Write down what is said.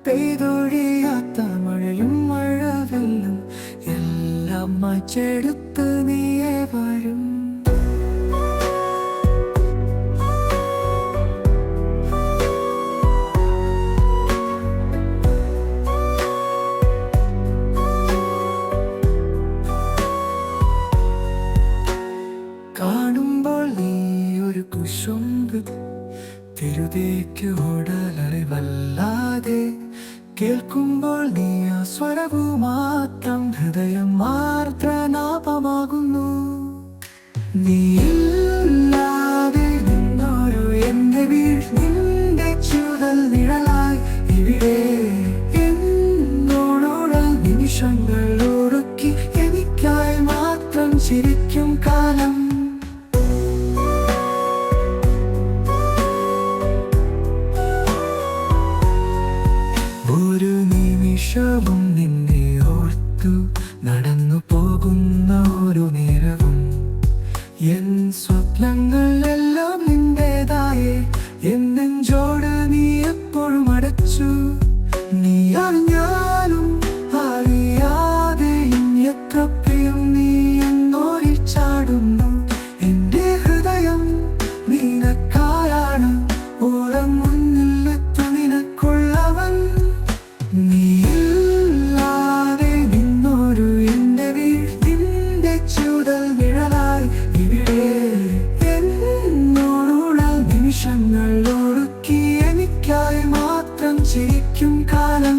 പെയ്തൊഴിയാത്ത മഴയും മഴവെള്ളം എല്ലാം മാറ്റെടുത്ത് നീയേ വരും. കാണുമ്പോൾ നീ ഒരു കുശുമ്പ് തിരുതേക്ക് ഓടലറിവല്ലാതെ, കേൾക്കുമ്പോൾ നീ ആ സ്വരവു മാത്രം ഹൃദയം ആർദ്രനാപമാകുന്നു. നീയില്ലാതെ നിന്നൊരു എന്റെ വീട് നിന്റെ ചുടൽ നിഴലായി ഇവിടെ എന്നോടുടൽ നിമിഷങ്ങൾ ഒരുക്കി എനിക്കായി മാത്രം ചിരിക്കും കാലം. ഒരു നിമിഷവും നിന്നെ ഓർത്തു നടന്നു പോകുന്ന ഒരു നേരവും എൻ സ്വപ്നങ്ങൾ എല്ലാം നിന്റേതായേ എന്നെഞ്ചോട് നീ എപ്പോഴും അടച്ചു. നീ അറിഞ്ഞാലും അറിയാതെയും എത്ര പ്രിയം നീ എന്നോരിൽ ചാടുന്നു. എന്റെ ഹൃദയം നിനക്കായാണ് ഓളം മുന്നിലെത്തു നിനക്കുള്ളവൻ. നീയില്ലാതെ നിന്നൊരു എന്റെ വീട് നിന്റെ ചുടൽ നിഴലായി ഇവിടെ എന്നോടുള്ള നിമിഷങ്ങൾ ഒരുക്കി എനിക്കായി മാത്രം ചിരിക്കും കാലം.